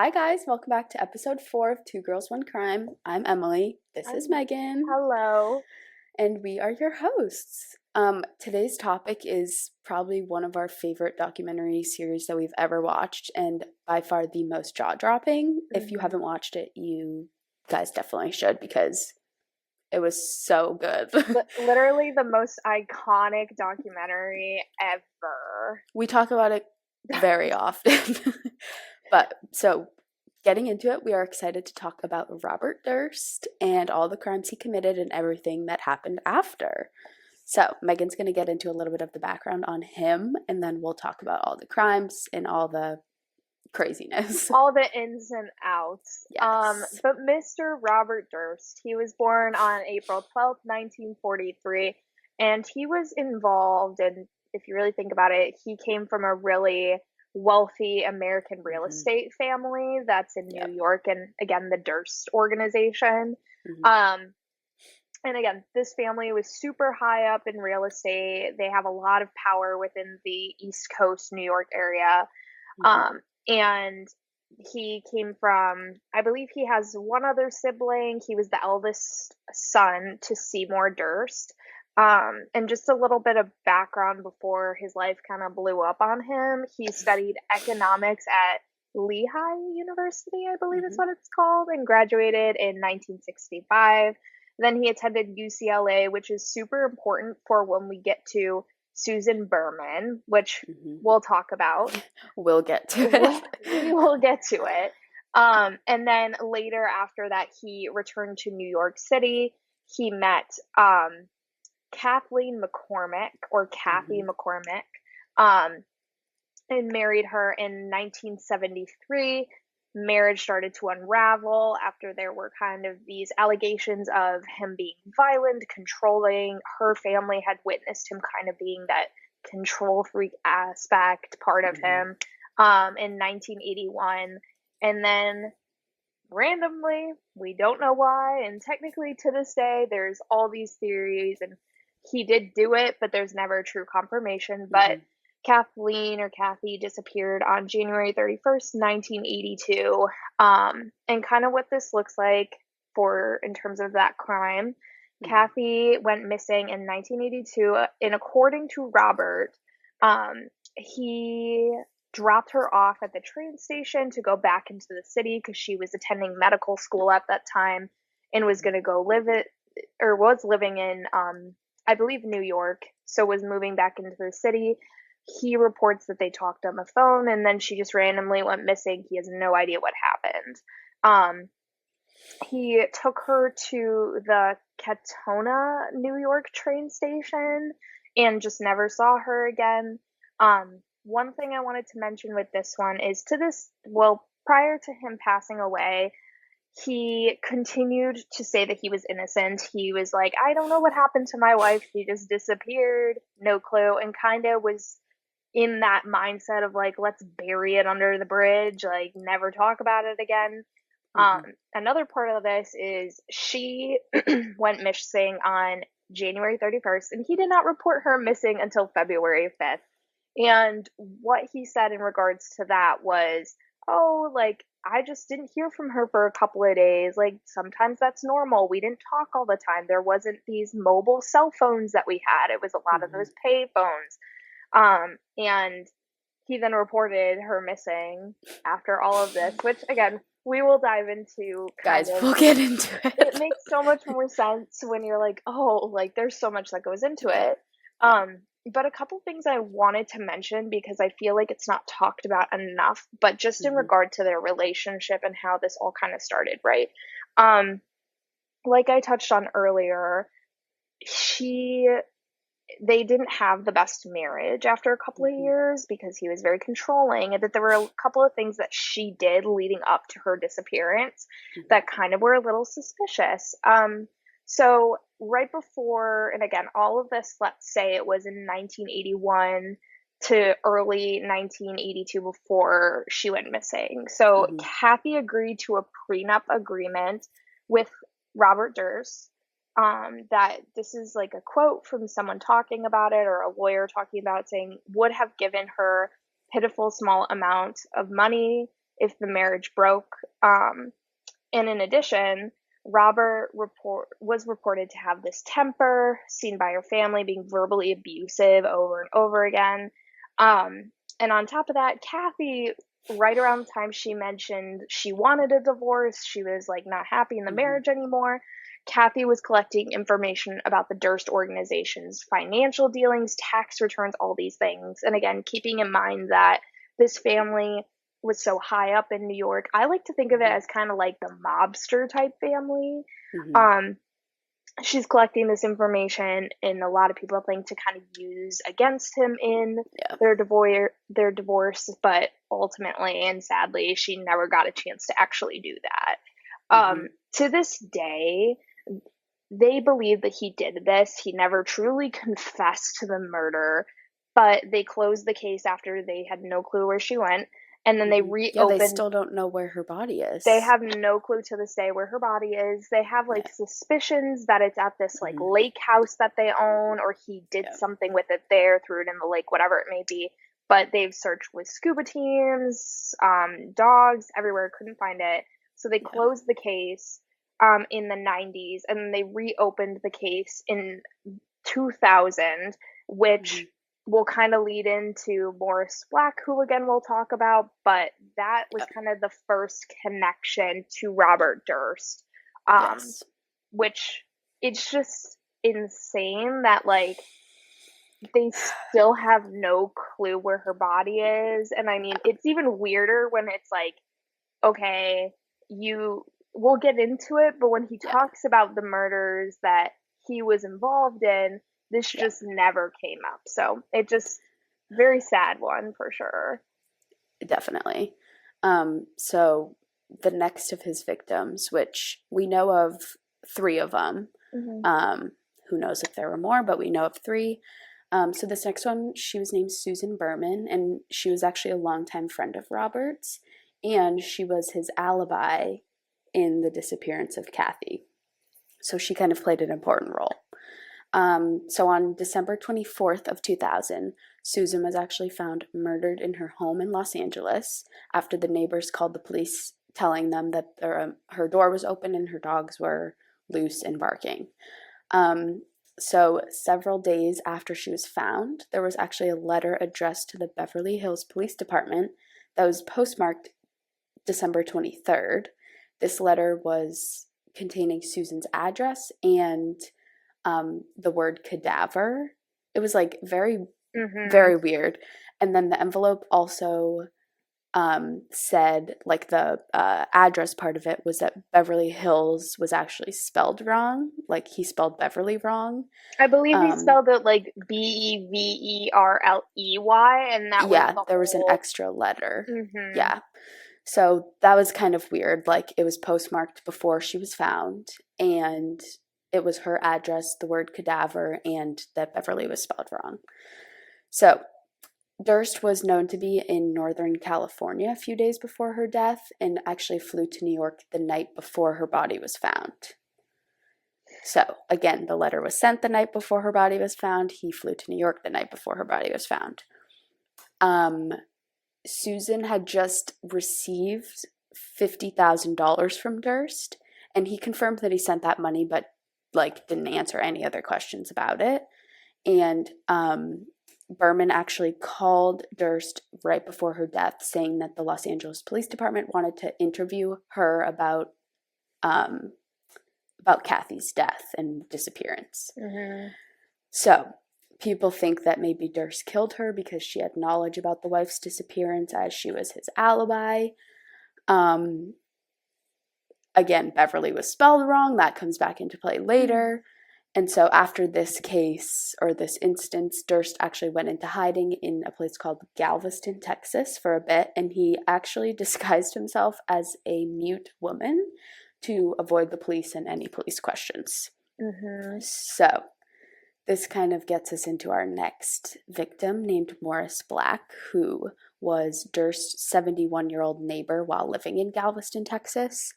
Hi guys, welcome back to episode 4 of Two Girls, One Crime. I'm Emily. This is Megan. Hello. And we are your hosts. Today's topic is probably one of our favorite documentary series that we've ever watched, and by far the most jaw-dropping. If you haven't watched it, you guys definitely should because it was so good. Literally the most iconic documentary ever. We talk about it very often. But so getting into it, we are excited to talk about Robert Durst and all the crimes he committed and everything that happened after. So Megan's going to get into a little bit of the background on him, and then we'll talk about all the crimes and all the craziness. All the ins and outs. Yes. But Mr. Robert Durst, he was born on April 12th, 1943, and he was involved, and if you really think about it, he came from a really wealthy American real estate family that's in New York, and again, the Durst organization. And again, this family was super high up in real estate. They have a lot of power within the East Coast New York area. And he came from, I believe he has one other sibling. He was the eldest son to Seymour Durst. And just a little bit of background before his life kind of blew up on him. He studied economics at Lehigh University, I believe is what it's called, and graduated in 1965. Then he attended UCLA, which is super important for when we get to Susan Berman, which we'll talk about. We'll get to it. We will get to it. And then later after that, he returned to New York City. He met Kathleen McCormick, or Kathy McCormick, and married her in 1973. Marriage started to unravel after there were kind of these allegations of him being violent, controlling. Her family had witnessed him kind of being that control freak aspect part of him in 1981. And then randomly, we don't know why, and technically to this day, there's all these theories, and he did do it, but there's never true confirmation. But Kathleen, or Kathy, disappeared on January 31st, 1982. And kind of what this looks like in terms of that crime. Kathy went missing in 1982, and according to Robert, he dropped her off at the train station to go back into the city because she was attending medical school at that time and was going to go was living in, I believe, New York, so was moving back into the city. He reports that they talked on the phone, and then she just randomly went missing. He has no idea what happened. He took her to the Katona, New York train station and just never saw her again. One thing I wanted to mention with this one is prior to him passing away, he continued to say that he was innocent. He was like, I don't know what happened to my wife. She just disappeared. No clue. And kind of was in that mindset of like, let's bury it under the bridge, like never talk about it again. Another part of this is she went missing on January 31st, and he did not report her missing until February 5th. And what he said in regards to that was, I just didn't hear from her for a couple of days. Like, sometimes that's normal. We didn't talk all the time. There wasn't these mobile cell phones that we had. It was a lot of those pay phones. And he then reported her missing after all of this, which, again, we will dive into. Guys, we'll get into it. It makes so much more sense when you're like, oh, like, there's so much that goes into it. But a couple things I wanted to mention because I feel like it's not talked about enough, but just in regard to their relationship and how this all kind of started, right? Like I touched on earlier, they didn't have the best marriage after a couple of years because he was very controlling, and that there were a couple of things that she did leading up to her disappearance that kind of were a little suspicious. So right before, and again, all of this, let's say it was in 1981 to early 1982 before she went missing. So Kathy agreed to a prenup agreement with Robert Durst. That this is like a quote from someone talking about it, or a lawyer talking about it, saying would have given her pitiful small amount of money if the marriage broke. And in addition, was reported to have this temper, seen by her family being verbally abusive over and over again. And on top of that, Kathy, right around the time she mentioned she wanted a divorce, she was like not happy in the Mm-hmm. marriage anymore. Kathy was collecting information about the Durst organization's financial dealings, tax returns, all these things. And again, keeping in mind that this family was so high up in New York. I like to think of it Mm-hmm. as kind of like the mobster type family. Mm-hmm. Um, she's collecting this information, and a lot of people are planning to kind of use against him in Yeah. their divorce, but ultimately and sadly, she never got a chance to actually do that. Mm-hmm. To this day, they believe that he did this. He never truly confessed to the murder, but they closed the case after they had no clue where she went. And then they Yeah, they reopened. still don't know where her body They is. have no clue to this day where her body is. They have like Yeah. suspicions that it's at this like Mm-hmm. lake house that they own, or he did Yeah. something with it there, threw it in the lake, whatever it may be. But they've searched with scuba teams, dogs, everywhere, couldn't find it. So they Yeah. closed the case in the 90s, and then they reopened the case in 2000, which will kind of lead into Morris Black, who again we'll talk about, but that was Yeah. kind of the first connection to Robert Durst, um, Yes. which it's just insane that like they still have no clue where her body is. And I mean, it's even weirder when it's like, okay, you we'll get into it, but when he Yeah. talks about the murders that he was involved in, this Yeah. just never came up. So it just very sad one for sure. Definitely. So the next of his victims, which we know of three of them, Mm-hmm. who knows if there were more, but we know of three. So this next one, she was named Susan Berman, and she was actually a longtime friend of Robert's, and she was his alibi in the disappearance of Kathy. So she kind of played an important role. So on December 24th of 2000, Susan was actually found murdered in her home in Los Angeles after the neighbors called the police telling them that her door was open and her dogs were loose and barking. So several days after she was found, there was actually a letter addressed to the Beverly Hills Police Department that was postmarked December 23rd. This letter was containing Susan's address and the word cadaver. It was like very, Mm-hmm. very weird. And then the envelope also said, like, the address part of it was that Beverly Hills was actually spelled wrong. Like, he spelled Beverly wrong. I believe he Um, spelled it like Beverley, and that was yeah, the there was an whole. extra letter. Mm-hmm. Yeah. So that was kind of weird. Like, it was postmarked before she was found, and it was her address, the word cadaver, and that Beverly was spelled wrong. So Durst was known to be in Northern California a few days before her death and actually flew to New York the night before her body was found. So, again, the letter was sent the night before her body was found. He flew to New York the night before her body was found. Susan had just received $50,000 from Durst, and he confirmed that he sent that money, but like didn't answer any other questions about it. And Berman actually called Durst right before her death, saying that the Los Angeles Police Department wanted to interview her about Kathy's death and disappearance. Mm-hmm. So people think that maybe Durst killed her because she had knowledge about the wife's disappearance as she was his alibi. Again, Beverly was spelled wrong. That comes back into play later. And so after this case or this instance, Durst actually went into hiding in a place called Galveston, Texas for a bit. And he actually disguised himself as a mute woman to avoid the police and any police questions. Mm-hmm. So this kind of gets us into our next victim named Morris Black, who was Durst's 71-year-old neighbor while living in Galveston, Texas.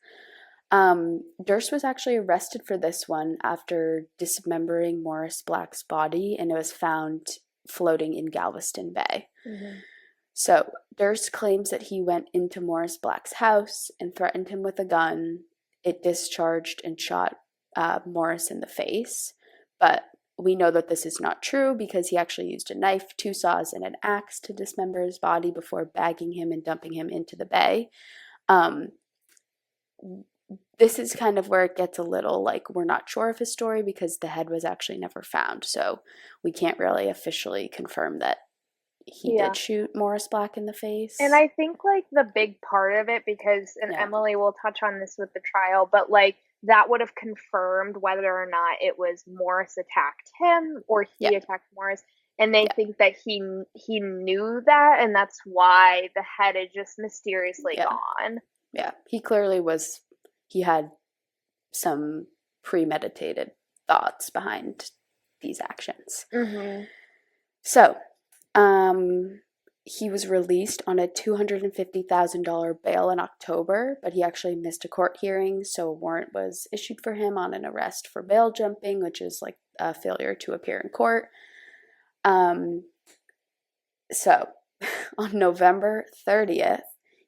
Durst was actually arrested for this one after dismembering Morris Black's body, and it was found floating in Galveston Bay. Mm-hmm. So Durst claims that he went into Morris Black's house and threatened him with a gun. It discharged and shot Morris in the face, but we know that this is not true because he actually used a knife, two saws, and an axe to dismember his body before bagging him and dumping him into the bay. Um, this is kind of where it gets a little like we're not sure of his story because the head was actually never found. So we can't really officially confirm that he Yeah. did shoot Morris Black in the face. And I think like the big part of it, because, and Yeah. Emily will touch on this with the trial, but like that would have confirmed whether or not it was Morris attacked him or he Yeah. attacked Morris. And they Yeah. think that he knew that, and that's why the head is just mysteriously Yeah. gone. Yeah. He clearly was, he had some premeditated thoughts behind these actions. Mm-hmm. So, he was released on a $250,000 bail in October, but he actually missed a court hearing, so a warrant was issued for him on an arrest for bail jumping, which is like a failure to appear in court. So, on November 30th,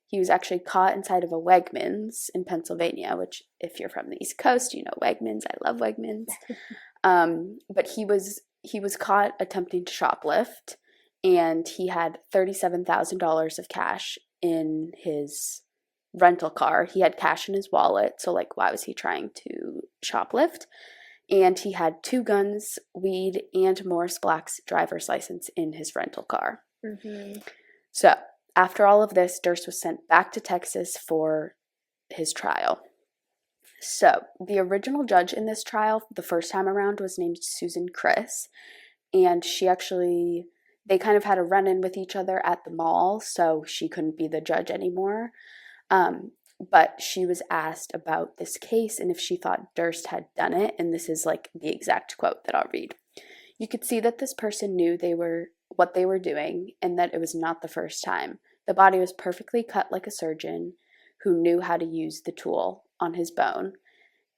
he was actually caught inside of a Wegmans in Pennsylvania, which, if you're from the East Coast, you know Wegmans. I love Wegmans. But he was caught attempting to shoplift, and he had $37,000 of cash in his rental car. He had cash in his wallet, so like, why was he trying to shoplift? And he had 2 guns, weed, and Morris Black's driver's license in his rental car. Mm-hmm. So, after all of this, Durst was sent back to Texas for his trial. So, the original judge in this trial, the first time around, was named Susan Chris. And they kind of had a run-in with each other at the mall, so she couldn't be the judge anymore. But she was asked about this case and if she thought Durst had done it, and this is like the exact quote that I'll read. You could see that this person knew what they were doing and that it was not the first time. The body was perfectly cut like a surgeon who knew how to use the tool on his bone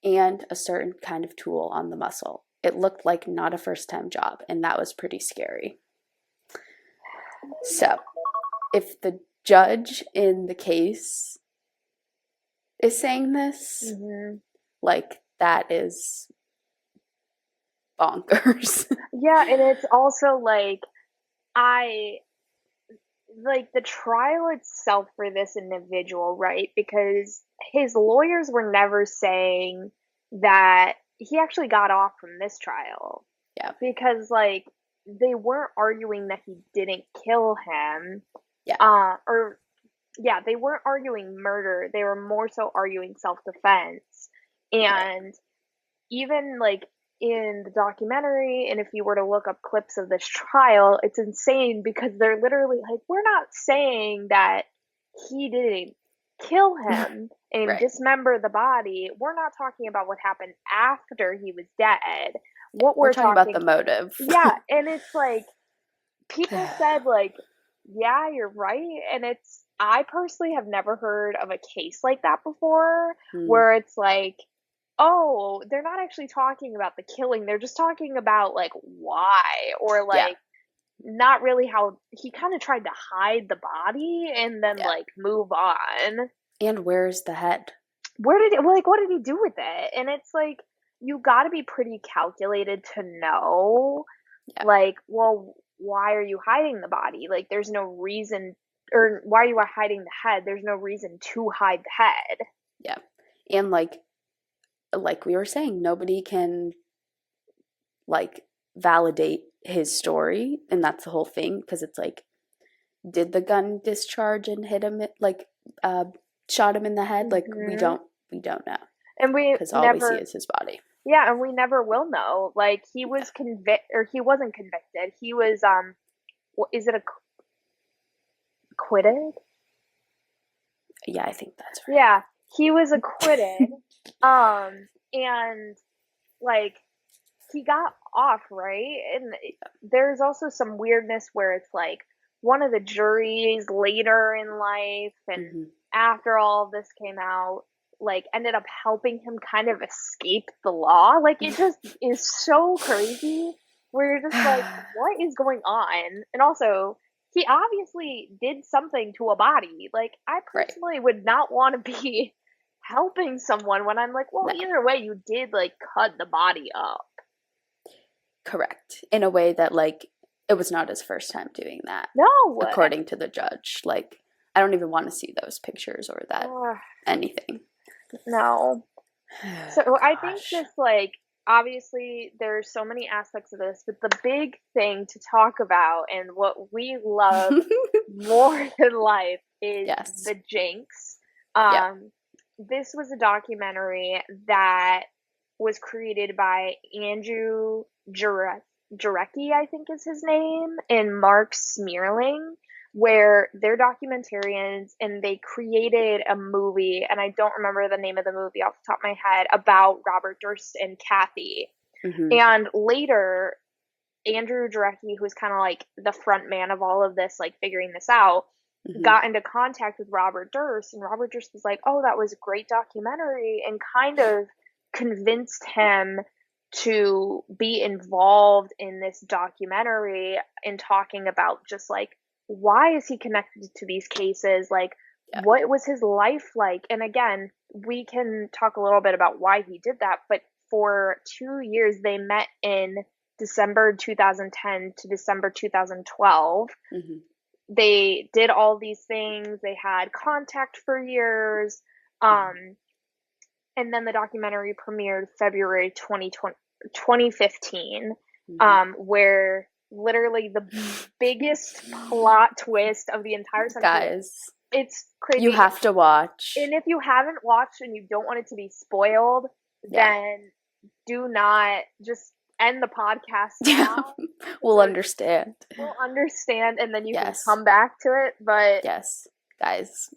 and a certain kind of tool on the muscle. It looked like not a first-time job, and that was pretty scary. So, if the judge in the case is saying this, Mm-hmm. like, that is bonkers. Yeah, and it's also like the trial itself for this individual, right? Because his lawyers were never saying that he actually got off from this trial. Yeah. Because like they weren't arguing that he didn't kill him. Yeah. They weren't arguing murder. They were more so arguing self-defense. And even like in the documentary, and if you were to look up clips of this trial, it's insane because they're literally like, we're not saying that he didn't kill him and dismember the body. We're not talking about what happened after he was dead. What we're talking about the motive. Yeah, and it's like people said like, yeah, you're right, and I personally have never heard of a case like that before where it's like, oh, they're not actually talking about the killing. They're just talking about like why, or like not really how he kind of tried to hide the body and then like move on. And where's the head? What did he do with it? And it's like, you got to be pretty calculated to know, like, well, why are you hiding the body? Like, there's no reason, or why are you hiding the head? There's no reason to hide the head. Yeah. And like we were saying, nobody can like validate his story, and that's the whole thing, because it's like, did the gun discharge and hit him, like shot him in the head? Like we don't know, and because all we see is his body. Yeah, and we never will know. Like he was he wasn't convicted. He was is it acquitted? Yeah, I think that's right. Yeah, he was acquitted. And like he got off, right? And there's also some weirdness where it's like one of the juries later in life and after all of this came out, like ended up helping him kind of escape the law. Like it just is so crazy where you're just like, what is going on? And also he obviously did something to a body. Like, I Right. personally would not want to be helping someone when I'm like, well, No. either way, you did like cut the body up. Correct. In a way that, like, it was not his first time doing that, No. according to the judge. Like, I don't even want to see those pictures or that Ugh, anything. no. So I think Gosh. this, like, obviously there's so many aspects of this, but the big thing to talk about and what we love more than life is Yes. the Jinx. Yep. This was a documentary that was created by Andrew Jarecki, I think is his name, and Mark Smearling, where they're documentarians and they created a movie, and I don't remember the name of the movie off the top of my head, about Robert Durst and Kathy. Mm-hmm. And later, Andrew Jarecki, who's kind of like the front man of all of this, like figuring this out, Mm-hmm. got into contact with Robert Durst, and Robert Durst was like, "Oh, that was a great documentary," and kind of convinced him to be involved in this documentary and talking about just like, why is he connected to these cases, like Yep. what was his life like. And again, we can talk a little bit about why he did that, but for 2 years they met in December 2010 to December 2012. Mm-hmm. They did all these things. They had contact for years. Mm-hmm. And then the documentary premiered February 2015, Mm-hmm. where literally the biggest plot twist of the entire century. Guys, It's you crazy. have to watch. And if you haven't watched and you don't want it to be spoiled, Yeah. then do not just end the podcast Yeah. now. We'll understand. We'll understand, and then you can Yes. come back to it. But Yes, guys.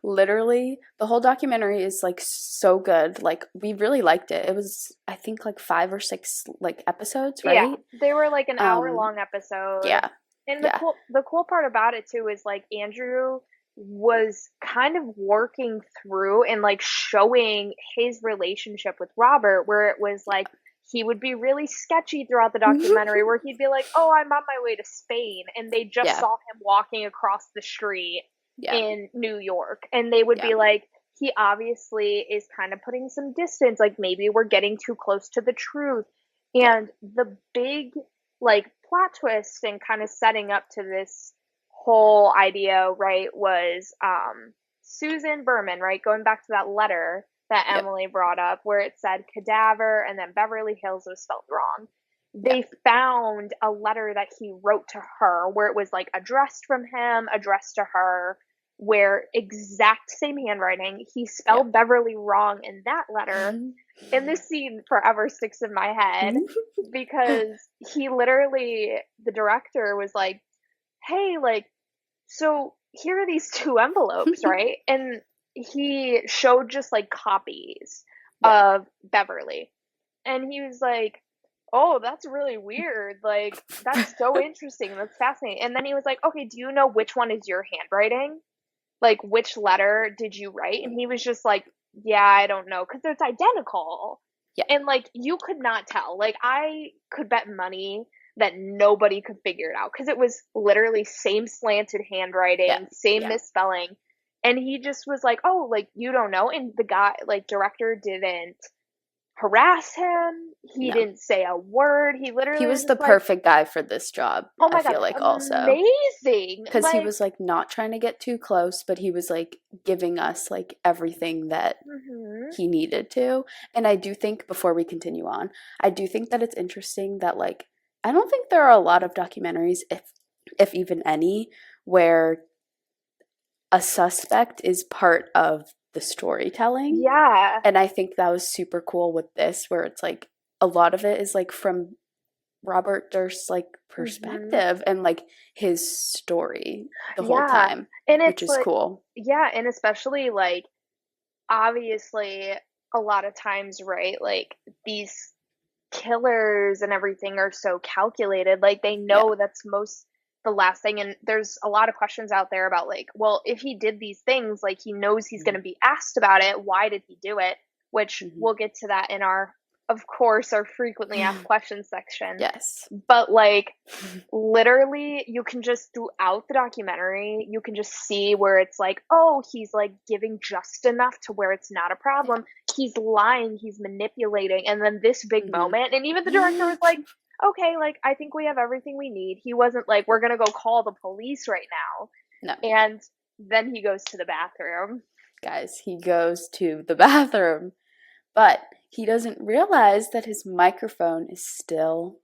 Literally, the whole documentary is like so good. Like, we really liked it. It was, I think, like 5 or 6 like episodes, yeah, right? they were like an hour Um, long episode. yeah, And yeah, the cool part about it too is like Andrew was kind of working through and like showing his relationship with Robert, where it was like he would be really sketchy throughout the documentary, where he'd be like, "Oh, I'm on my way to Spain," and they just yeah, saw him walking across the street yeah, in New York, and they would yeah, be like, "He obviously is kind of putting some distance, like maybe we're getting too close to the truth." yeah. And the big like plot twist and kind of setting up to this whole idea, right, was Susan Berman, right, going back to that letter that Yep. Emily brought up where it said cadaver and then Beverly Hills was spelled wrong. Yeah. They found a letter that he wrote to her where it was like addressed from him, addressed to her, where exact same handwriting. He spelled Beverly wrong in that letter. And this scene forever sticks in my head because he literally, the director was like, "Hey, like, so here are these two envelopes, right?" And he showed just like copies Yeah. of Beverly. And he was like, "Oh, that's really weird. Like, that's so interesting. That's fascinating." And then he was like, "Okay, do you know which one is your handwriting? Like, which letter did you write?" And he was just like, "Yeah, I don't know, because it's identical." Yeah. And like, you could not tell. Like, I could bet money that nobody could figure it out because it was literally same slanted handwriting, Yeah. same Yeah. misspelling. And he just was like, "Oh, like, you don't know." And the guy, like, director didn't harass him. He No. didn't say a word. He He literally was was the just like, perfect guy for this job, "Oh I my God, feel like, also. amazing." Because he Like, was, like, not trying to get too close, but he was, like, giving us, like, everything that mhm. he needed to. And I do think, before we continue on, I do think that it's interesting that, like, I don't think there are a lot of documentaries, if even any, where a suspect is part of the storytelling. Yeah. And I think that was super cool with this, where it's like a lot of it is like from Robert Durst's like Mhm. perspective and like his story the whole Yeah. time, And which it's is like, cool. yeah, and especially like, obviously, a lot of times, right, like these killers and everything are so calculated. Like, they Yeah. know that's most the last thing. And there's a lot of questions out there about, like, well, if he did these things, like, he knows he's going to be asked about it. Why did he do it? Which Mm-hmm. we'll get to that in our of course, our frequently asked questions section. Yes. But like literally you can just throughout the documentary you can just see where it's like, oh, he's like giving just enough to where it's not a Yeah. problem, he's lying, he's manipulating, and then this big Hmm. moment, and even the director was like, okay, like I think we have everything we need. He wasn't like, we're gonna go call the police right now. No, And then he goes to the bathroom. guys, he goes to the bathroom, but he doesn't realize that his microphone is still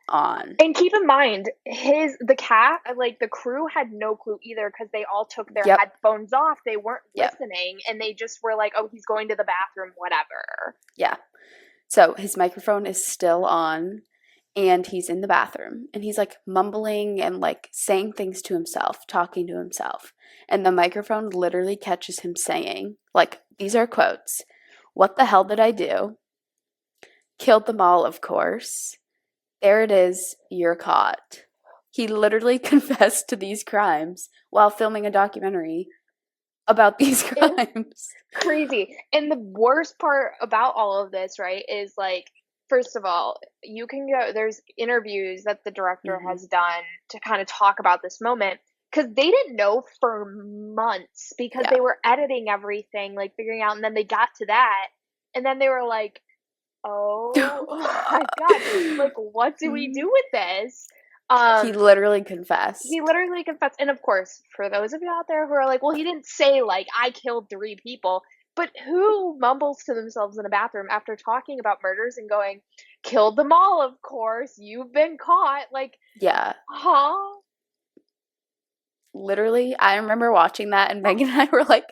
on. And keep in mind, the cat, like the crew had no clue either because they all took their Yep. headphones off. They weren't Yep. listening and they just were like, oh, he's going to the bathroom, whatever. Yeah. So his microphone is still on and he's in the bathroom and he's like mumbling and like saying things to himself, talking to himself. And the microphone literally catches him saying, like, these are quotes: "What the hell did I do? Killed them all, of course. There it is, you're caught." He literally confessed to these crimes while filming a documentary about these crimes. Crazy. And the worst part about all of this, right, is like, first of all, you can go, there's interviews that the director Mm-hmm. has done to kind of talk about this moment because they didn't know for months because Yeah. they were editing everything, like figuring out, and then they got to that, and then they were like, oh my God, like, what do we do with this? He literally confessed. He literally confessed. And of course, for those of you out there who are like, well, he didn't say, like, I killed 3 people. But who mumbles to themselves in a bathroom after talking about murders and going, killed them all, of course. You've been caught. Like, Yeah. huh? Literally, I remember watching that and Megan and I were like,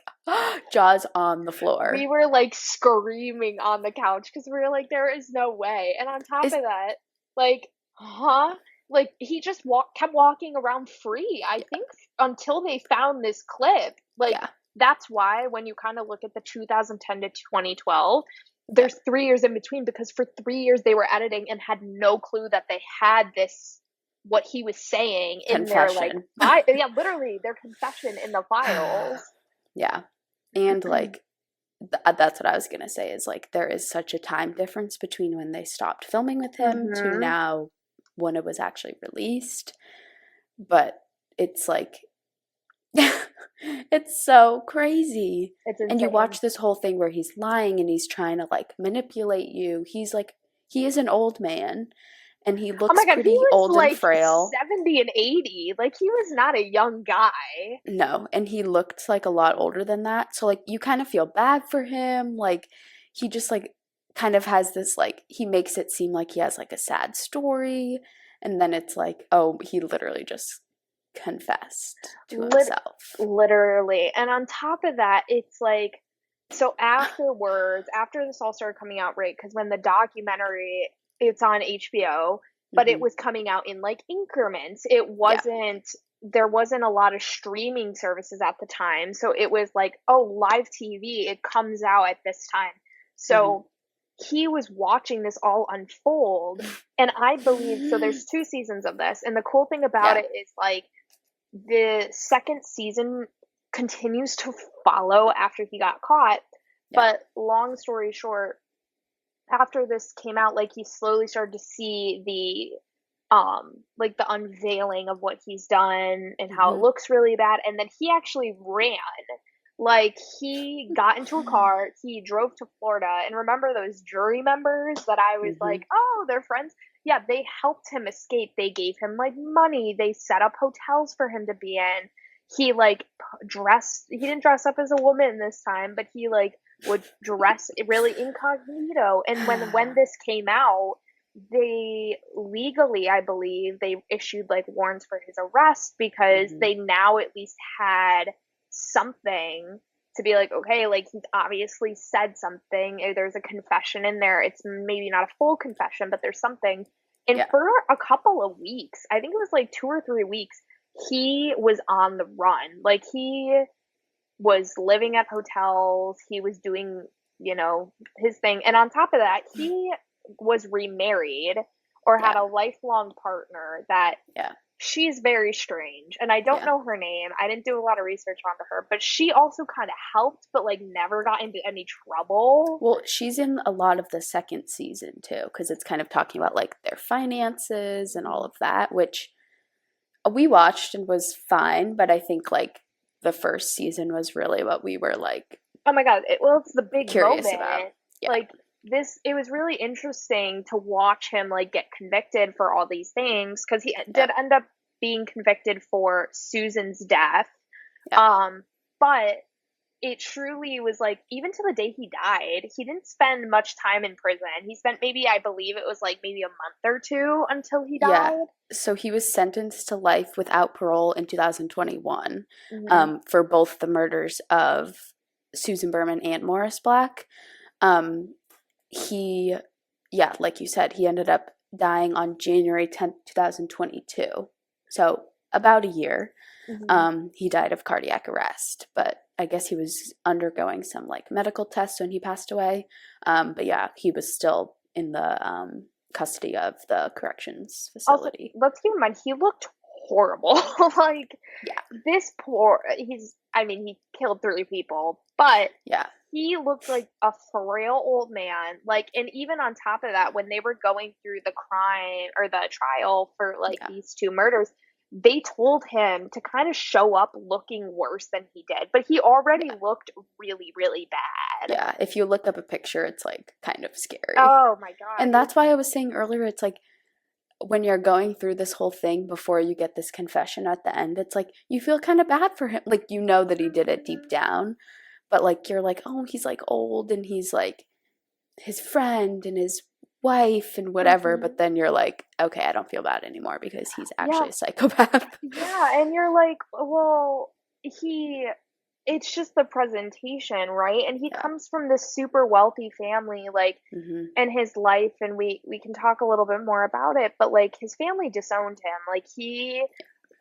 jaws on the floor. We were like screaming on the couch because we were like, there is no way. And on top of that, like, huh? Like, he just kept walking around free, I think, until they found this clip. Like, that's why when you kind of look at the 2010 to 2012, there's 3 years in between because for 3 years they were editing and had no clue that they had this, what he was saying in their, like, yeah, literally their confession in the files. Yeah. And, like, that's what I was going to say is, like, there is such a time difference between when they stopped filming with him to now when it was actually released. But it's, like, it's so crazy. It's insane. And you watch this whole thing where he's lying and he's trying to, like, manipulate you. He's, like, he is an old man. And he looks pretty old and like frail. 70 and 80. Like, he was not a young guy. No, and he looked like a lot older than that. So, like, you kind of feel bad for him. Like, he just, like, kind of has this, like, he makes it seem like he has, like, a sad story. And then it's like, oh, he literally just confessed to himself. Literally. And on top of that, it's like, so afterwards, after this all started coming out, right? Because when the documentary, it's on HBO, but it was coming out in like increments. It wasn't, there wasn't a lot of streaming services at the time. So it was like, oh, live TV, it comes out at this time. So he was watching this all unfold. And I believe, so there's 2 seasons of this. And the cool thing about it is like the second season continues to follow after he got caught. But long story short, after this came out, like, he slowly started to see the like the unveiling of what he's done and how it looks really bad, and then he actually ran. Like, he got into a car, he drove to Florida, and remember those jury members that I was like, oh, they're friends? Yeah, they helped him escape. They gave him, like, money. They set up hotels for him to be in. He, like, he didn't dress up as a woman this time, but he, like, would dress really incognito. And when this came out, they legally, I believe, they issued like warrants for his arrest because they now at least had something to be like, okay, like, he's obviously said something. There's a confession in there. It's maybe not a full confession, but there's something. And for a couple of weeks, I think it was like 2 or 3 weeks, he was on the run. Like, he was living at hotels. He was doing, you know, his thing. And on top of that, he was remarried or had a lifelong partner that she's very strange, and I don't Yeah. know her name. I didn't do a lot of research onto her, but she also kind of helped, but like never got into any trouble. Well, she's in a lot of the second season too, because it's kind of talking about like their finances and all Mhm. of that, which we watched and was fine, but I think like the first season was really what we were like Oh my God. Well, it's the big curious about. moment. Yeah. Like it was really interesting to watch him like get convicted for all these things because he Yeah. did end up being convicted for Susan's death. Yeah. Um, but it truly was like even to the day he died, he didn't spend much time in prison. He spent maybe, I believe it was like maybe a month or two until he Yeah. died. So he was sentenced to life without parole in 2021 Hmm. for both the murders of Susan Berman and Morris Black. Um, he, yeah, like you said, he ended up dying on January 10th, 2022. So about a year. Hmm. He died of cardiac arrest, but I guess he was undergoing some like medical tests when he passed away. But yeah, he was still in the custody of the corrections Also, facility. let's keep in mind he looked horrible. Like Yeah, this poor, I mean, he killed three people, but yeah, he looked like a frail old man. Like, and even on top of that, when they were going through the crime or the trial for like yeah, these two murders, they told him to kind of show up looking worse than he did, but he already yeah, looked really, really bad. yeah. If you look up a picture, it's like kind of scary. Oh my God. And It was, that's why I was saying earlier, it's like when you're going through this whole thing before you get this confession at the end, it's like you feel kind of bad for him. Like you know that he did it deep down, but like you're like, oh, he's like old and he's like his friend and his wife and whatever, mhm. but then you're like, okay, I don't feel bad anymore because he's Yeah, actually a psychopath. yeah, and you're like, well, he it's just the presentation, right? And he Yeah. comes from this super wealthy family, like Hmm. in his life, and we can talk a little bit more about it, but like his family disowned him. Like he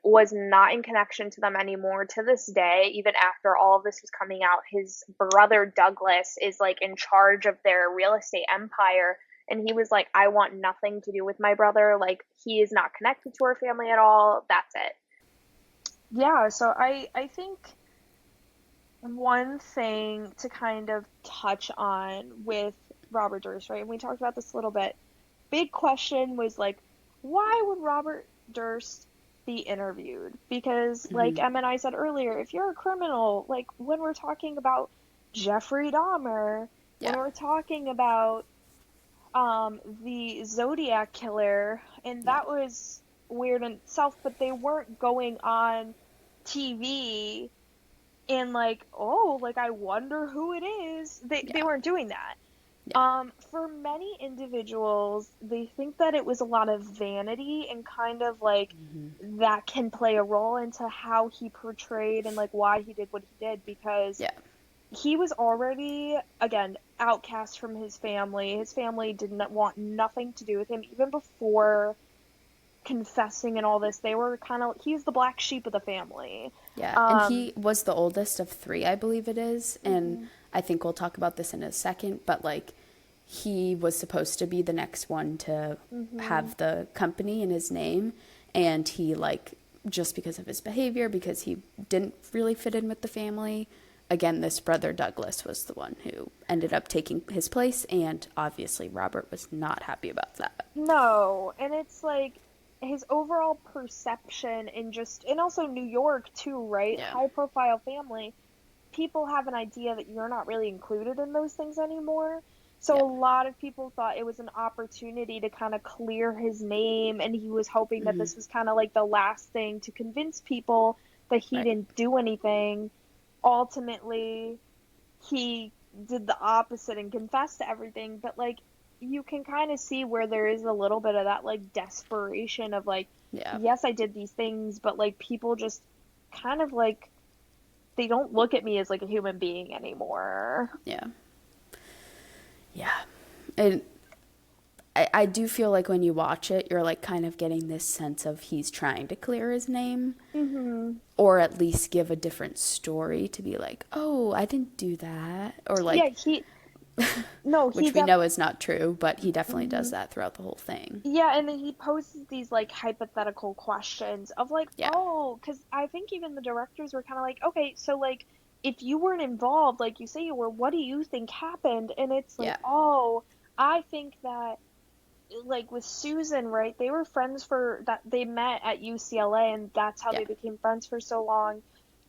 was not in connection to them anymore to this day, even after all of this was coming out. His brother Douglas is like in charge of their real estate empire. And he was like, I want nothing to do with my brother. Like, he is not connected to our family at all. That's it. Yeah, so I think one thing to kind of touch on with Robert Durst, right? And we talked about this a little bit. Big question was like, why would Robert Durst be interviewed? Because, like Hmm. Em and I said earlier, if you're a criminal, like when we're talking about Jeffrey Dahmer, when Yeah. we're talking about the Zodiac killer, and Yeah. that was weird in itself, but they weren't going on TV and like, oh, like I wonder who it is. They Yeah. weren't doing that. Yeah. For many individuals, they think that it was a lot of vanity and kind of like Hmm. that can play a role into how he portrayed and like why he did what he did because Yeah. he was already, again, outcast from his family. His family did not want nothing to do with him even before confessing and all this. They were kind of, he's the black sheep of the family. Yeah. And Um, he was the oldest of three, I believe it is. And mhm, I think we'll talk about this in a second, but like he was supposed to be the next one to mhm. have the company in his name. And he, like, just because of his behavior, because he didn't really fit in with the family, again, this brother Douglas was the one who ended up taking his place. And obviously, Robert was not happy about that. No, and it's like his overall perception in just, and also New York too, right? Yeah. High profile family. People have an idea that you're not really included in those things anymore. So Yeah. a lot of people thought it was an opportunity to kind of clear his name, and he was hoping that Hmm. this was kind of like the last thing to convince people that he Right. didn't do anything. Ultimately, he did the opposite and confessed to everything, but like you can kind of see where there is a little bit of that like desperation of like, Yeah. yes, I did these things, but like people just kind of like they don't look at me as like a human being anymore. Yeah. Yeah. And I do feel like when you watch it, you're like kind of getting this sense of he's trying to clear his name Hmm. or at least give a different story to be like, oh, I didn't do that. Or Yeah, like, No, which we know is not true, but he definitely does Mhm. that throughout the whole thing. Yeah, and then he poses these like hypothetical questions of like, Yeah, oh, because I think even the directors were kind of like, okay, so like if you weren't involved, like you say you were, what do you think happened? And it's like, yeah, oh, I think that like with Susan, right? They were friends for that they met at UCLA and that's how yeah. they became friends for so long.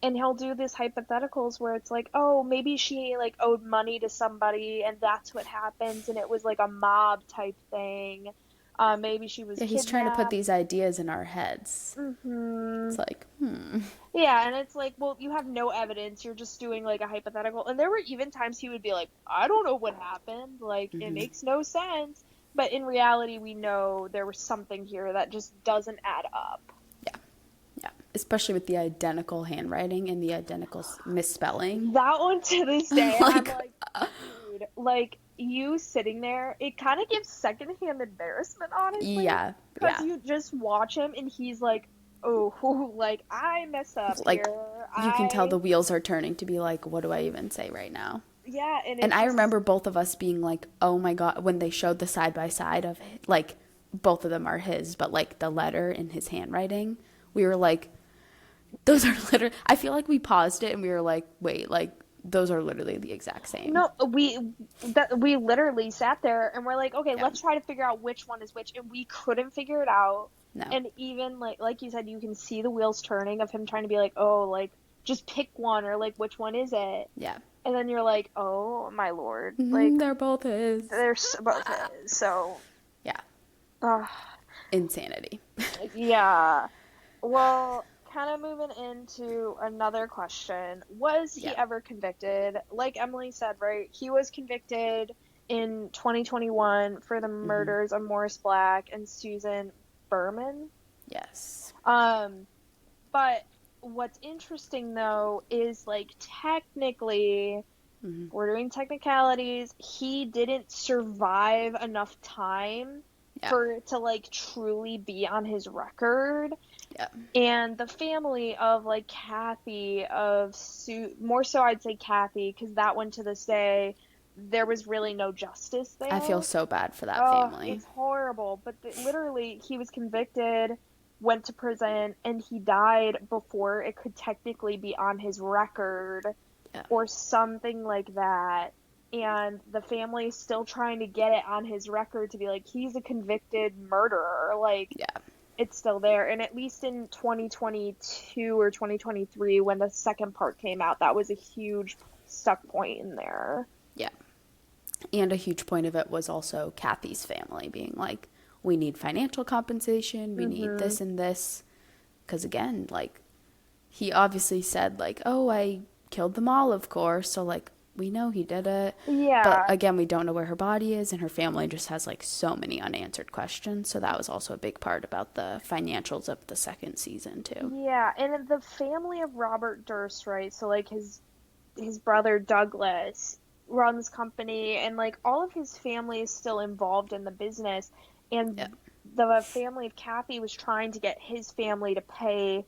And he'll do these hypotheticals where it's like, oh, maybe she like owed money to somebody and that's what happens and it was like a mob type thing. Maybe she was Yeah, he's trying to put kidnapped. these ideas in our heads. Hmm. It's like, hmm. Yeah, and it's like, well, you have no evidence. You're just doing like a hypothetical. And there were even times he would be like, I don't know what happened. Like, it Hmm. makes no sense. But in reality, we know there was something here that just doesn't add up. Yeah, yeah. Especially with the identical handwriting and the identical misspelling. That one to this day, I'm Like, like, dude, like you sitting there, it kind of gives secondhand embarrassment, honestly, yeah, because yeah. you just watch him and he's like, oh, like I messed up Like, here. you can tell I, the wheels are turning to be like, what do I even say right now? yeah, and And it I just, remember both of us being like, oh my God, when they showed the side by side of like, both of them are his, but like the letter in his handwriting, we were like, those are literally, I feel like we paused it and we were like, wait, like, those are literally the exact same. no, we literally sat there and we're like, okay, Yeah. let's try to figure out which one is which, and we couldn't figure it out. No. And even like you said, you can see the wheels turning of him trying to be like, oh, like just pick one or like which one is it? Yeah. And then you're like, oh my lord, Mhm, like they're both his. there's both his. So, Yeah. uh, Insanity. yeah. Well, kind of moving into another question. Was Yeah. he ever convicted? Like Emily said, right? He was convicted in 2021 for the Hmm. murders of Morris Black and Susan Berman. Yes. Um, but what's interesting though is like technically, Hmm. we're doing technicalities, he didn't survive enough time Yeah. for it to like truly be on his record. Yeah. And the family of like Kathy, of Sue, more so I'd say Kathy, because that one to this day, there was really no justice I feel there. so bad for that Oh, family. it's horrible. But literally, he was convicted, went to prison, and he died before it could technically be on his record Yeah. or something like that. And the family is still trying to get it on his record to be like, he's a convicted murderer. Like, Yeah. it's still there. And at least in 2022 or 2023, when the second part came out, that was a huge stuck point in there. Yeah. And a huge point of it was also Kathy's family being like, we need financial compensation, we need Hmm. this and this. Because again, like, he obviously said, like, oh, I killed them all, of course. So, like, we know he did it. But Yeah. again, we don't know where her body is, and her family just has, like, so many unanswered questions. So that was also a big part about the financials of the second season, too. Yeah. And the family of Robert Durst, right? So, like, his brother Douglas runs company and like all of his family is still involved in the business, Yeah. and the family of Kathy was trying to get his family to pay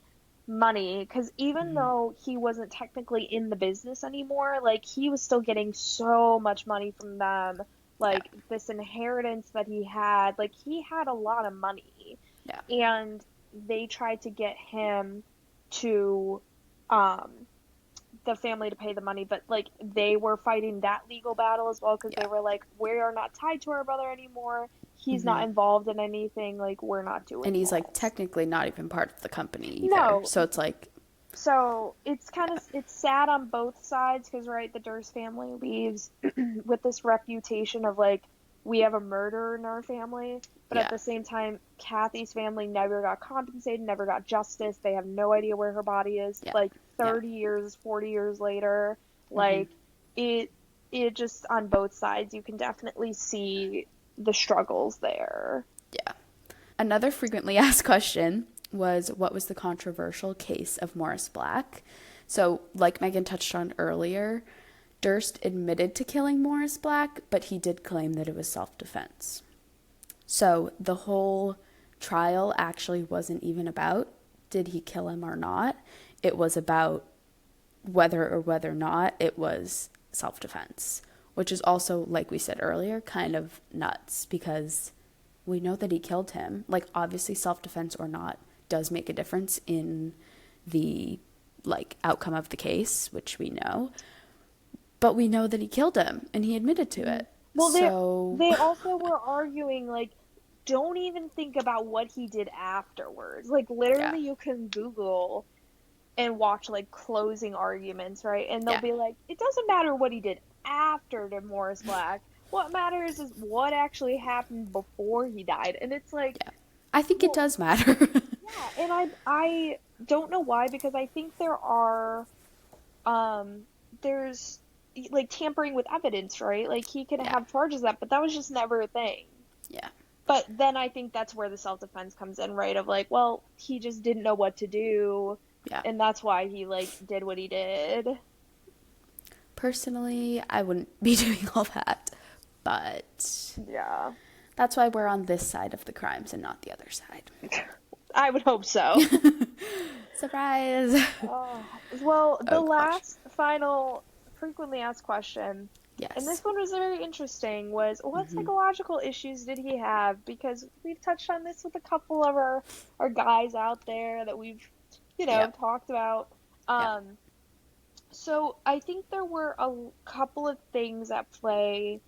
money because even Hmm. though he wasn't technically in the business anymore, like he was still getting so much money from them, Yeah. like this inheritance that he had, like he had a lot of money, Yeah. and they tried to get him to um the family to pay the money, but like they were fighting that legal battle as well because they Yeah. were like, we are not tied to our brother anymore. He's not Hmm. involved in anything. Like, we're not And doing he's, like, this. technically not even part of the company either. No. So it's like, So it's kind yeah. of it's sad on both sides because right, the Durst family leaves with this reputation of like we have a murderer in our family, but at Yeah. the same time, Kathy's family never got compensated, never got justice. They have no idea where her body is. Yeah. Like Yeah. 30 years, 40 years later, Hmm. like it it just on both sides you can definitely see the struggles there. Yeah. Another frequently asked question was, what was the controversial case of Morris Black? So, like Megan touched on earlier, Durst admitted to killing Morris Black, but he did claim that it was self defense. So, the whole trial actually wasn't even about did he kill him or not. It was about whether or not it was self defense, which is also, like we said earlier, kind of nuts because we know that he killed him. Like, obviously, self-defense or not does make a difference in the, like, outcome of the case, which we know. But we know that he killed him, and he admitted to Mhm. it. Well, So, they also were arguing like, don't even think about what he did afterwards. Like yeah, literally, you can Google and watch like closing arguments, right? And they'll yeah, be like, it doesn't matter what he did after the Morris Black. What matters is what actually happened before he died. And it's like, yeah. I think it well, does matter. yeah, and I don't know why because I think there are um there's like tampering with evidence, right? Like he could Yeah, have charges that, but that was just never a thing. yeah, But then I think that's where the self-defense comes in, right? Of like, well, he just didn't know what to do, yeah. and that's why he like did what he did. Personally, I wouldn't be doing all that, but Yeah. that's why we're on this side of the crimes and not the other side. I would hope so. Surprise! Well, the Oh gosh. last final frequently asked question, and Yes. this one was very interesting, was what psychological issues did he have? Because we've touched on this with a couple of our guys out there that we've, Yep. talked about. Yep. Um, so I think there were a couple of things at play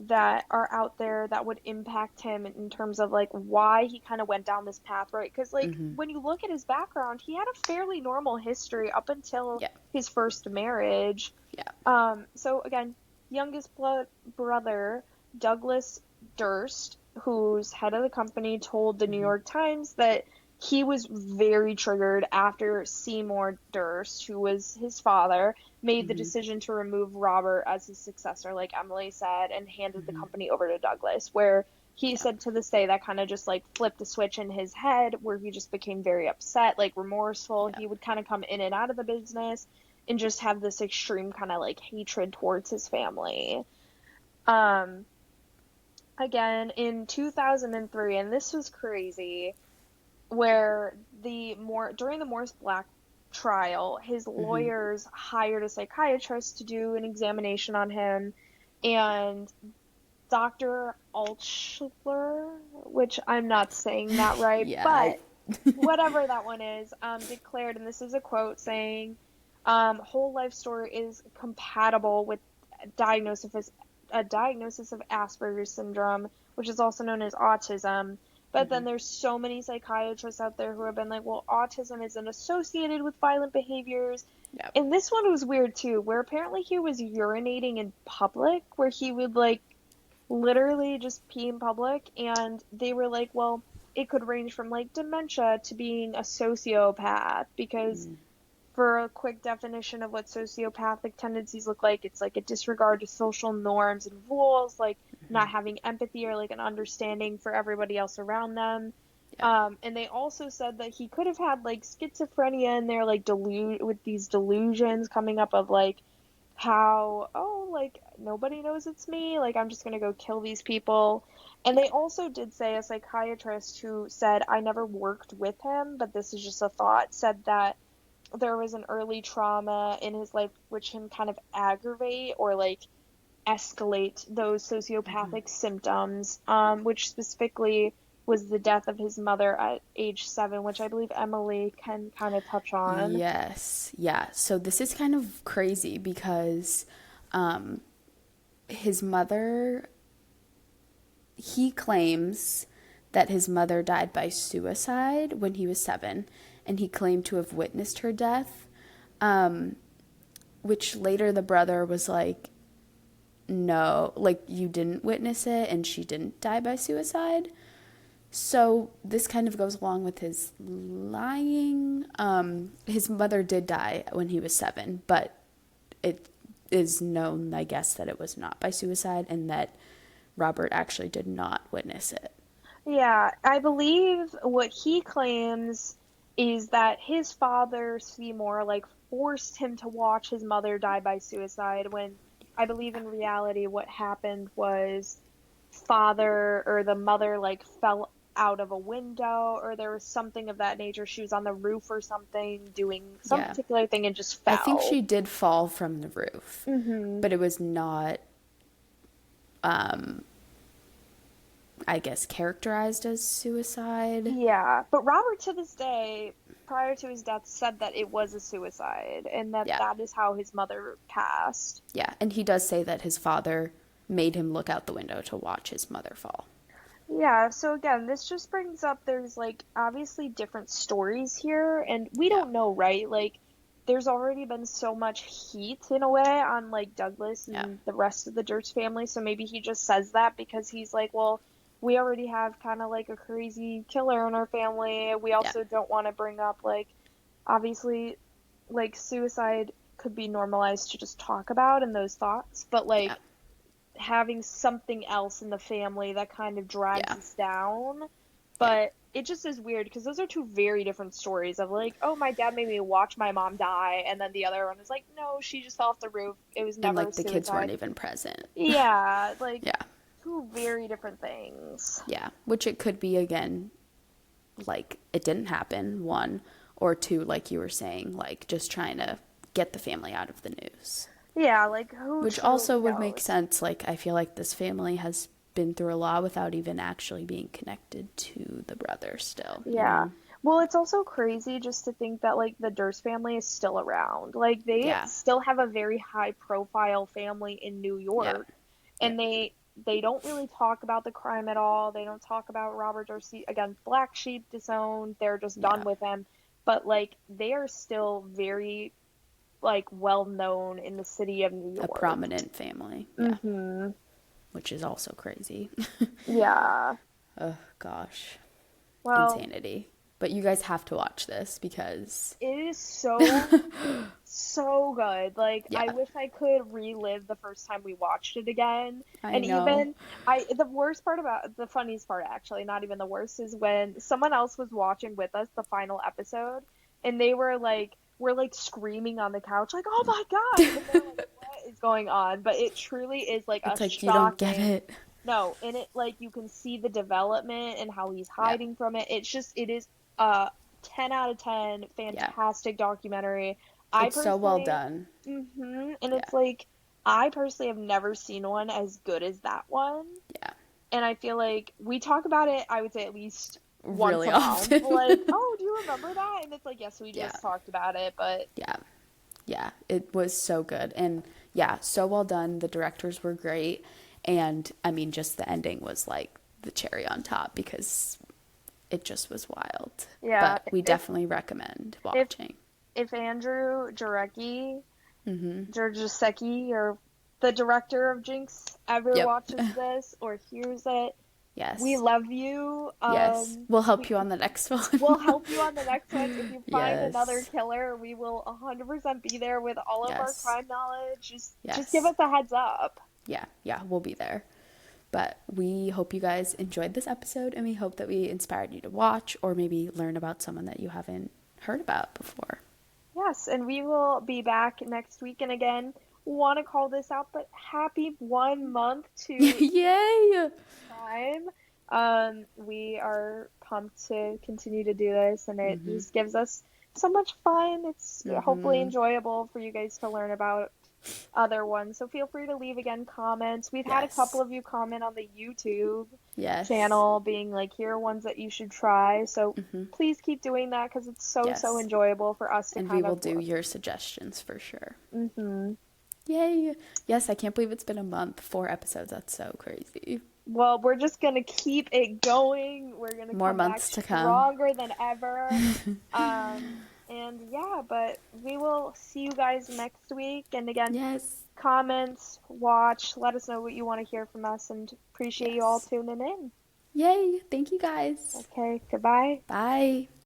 that are out there that would impact him in terms of like why he kind of went down this path, right? Because like when you look at his background, he had a fairly normal history up until Yep. his first marriage. Yep. So again, youngest brother Douglas Durst, who's head of the company, told the New York Times that he was very triggered after Seymour Durst, who was his father, made the decision to remove Robert as his successor, like Emily said, and handed the company over to Douglas, where he Yep. said to this day that kind of just like flipped a switch in his head where he just became very upset, like remorseful. Yep. He would kind of come in and out of the business and just have this extreme kind of like hatred towards his family. Um, Again, in 2003, and this was crazy, where during the Morris Black trial, his lawyers hired a psychiatrist to do an examination on him, and Dr. Altschuler, which I'm not saying that right, Yeah. but whatever that one is, declared, and this is a quote saying, whole life story is compatible with diagnosis a diagnosis of Asperger's syndrome, which is also known as autism. But then there's so many psychiatrists out there who have been like, well, autism isn't associated with violent behaviors. Yep. And this one was weird too, where apparently he was urinating in public, where he would like literally just pee in public. And they were like, well, it could range from like dementia to being a sociopath because for a quick definition of what sociopathic tendencies look like, it's like a disregard to social norms and rules, like not having empathy or like an understanding for everybody else around them. Yep. And they also said that he could have had like schizophrenia in there, like with these delusions coming up of like how, oh, like nobody knows it's me, like I'm just gonna go kill these people. And they also did say a psychiatrist who said, I never worked with him, but this is just a thought, said that there was an early trauma in his life which can kind of aggravate or like escalate those sociopathic symptoms, which specifically was the death of his mother at age 7, which I believe Emily can kind of touch on. Yes. Yeah. So this is kind of crazy because his mother, he claims that his mother died by suicide when he was 7, and he claimed to have witnessed her death, which later the brother was like, no, like you didn't witness it and she didn't die by suicide. So this kind of goes along with his lying. His mother did die when he was 7, but it is known, I guess, that it was not by suicide and that Robert actually did not witness it. Yeah, I believe what he claims is that his father, Seymour, like forced him to watch his mother die by suicide when I believe in reality what happened was father or the mother like fell out of a window or there was something of that nature. She was on the roof or something doing some Yeah. particular thing and just I think fell. she did fall from the roof, Hmm. but it was not I guess, characterized as suicide. Yeah, but Robert to this day, prior to his death, said that it was a suicide and that Yeah. that is how his mother passed. Yeah. And he does say that his father made him look out the window to watch his mother fall. Yeah, so again, this just brings up there's like obviously different stories here, and we Yeah. don't know, right? Like, there's already been so much heat in a way on like Douglas Yeah. and the rest of the Durst family, so maybe he just says that because he's like, well, we already have kind of like a crazy killer in our family. We Yeah. also don't want to bring up like, obviously, like suicide could be normalized to just talk about and those thoughts, but Yeah. like having something else in the family that kind of drags Yeah. us down. Yeah. But it just is weird because those are two very different stories of like, oh, my dad made me watch my mom die, and then the other one is like, no, she just fell off the roof. It was And never like the kids weren't suicide. even present. Yeah, like Yeah. two very different things. Yeah. Which it could be again, like it didn't happen, one, or two, like you were saying, like just trying to get the family out of the news. Yeah, like who Which truly also would make knows? sense. Like, I feel like this family has been through a lot without even actually being connected to the brother still, you Yeah. know? Well, it's also crazy just to think that like the Durst family is still around. Like they Yeah. still have a very high profile family in New Yeah. York, Yep. and they don't really talk about the crime at all. They don't talk about Robert Durst. Again, black sheep disowned. They're just done Yeah. with him. But like they are still very like well known in the city of New A York. prominent family. Yeah. Mhm. Which is also crazy. Yeah. Oh, gosh. Well, Insanity. But you guys have to watch this because, it is so good. Like I yeah, wish I could relive the first time we watched it again. I And know. even I the worst part about the funniest part actually, not even the worst, is when someone else was watching with us the final episode and they were like screaming on the couch like, "Oh my God." And they're like, "What is going on?" But it truly is like a It's like you don't get shocking. it. No, and it like you can see the development and how he's Yeah. hiding from it. It is a 10 out of 10 Yeah. fantastic documentary. I It's so well personally, done. and Yeah. it's like I personally have never seen one as good as that one. Yeah. And I feel like we talk about it, I would say at least once Really a month. often. Like, oh, do you remember that? And it's like, yes, we Yeah. just talked about it, but Yeah. Yeah. It was so good. And yeah, so well done. The directors were great. And I mean, just the ending was like the cherry on top because it just was wild. yeah, But we definitely recommend if watching. if Andrew Jarecki Mm-hmm. Georgesecki or the director of Jinx ever Yep. watches this or hears it, we Yes. love you. Yes. We'll help We you on the next will one. help you on the next one. If you find another Yes. killer, we will 100% be there with all of our Yes. crime knowledge. Just give Yes. us a heads up. Yeah. Yeah. We'll be there. But we hope you guys enjoyed this episode and we hope that we inspired you to watch or maybe learn about someone that you haven't heard about before. Yes, and we will be back next week. And again, want to call this out, but happy 1 month to Yay! crime. We are pumped to continue to do this, and it Mm-hmm. just gives us so much fun. It's hopefully Mm-hmm. enjoyable for you guys to learn about other ones. So feel free to leave again comments. We've had a couple Yes. of you comment on the YouTube Yes. channel being like, here are ones that you should try. So Mm-hmm. please keep doing that because it's so Yes. enjoyable for us to And we kind will of do look. your suggestions for sure. Hmm. Yay! Yes, I can't believe it's been a month. 4 episodes. That's so crazy. Well, we're just gonna keep it going. We're gonna More come back months to come. stronger than ever. And yeah, but we will see you guys next week. And again, Yes. comments, watch, let us know what you want to hear from us, and appreciate you all Yes. tuning in. Yay! Thank you guys. Okay, goodbye. Bye.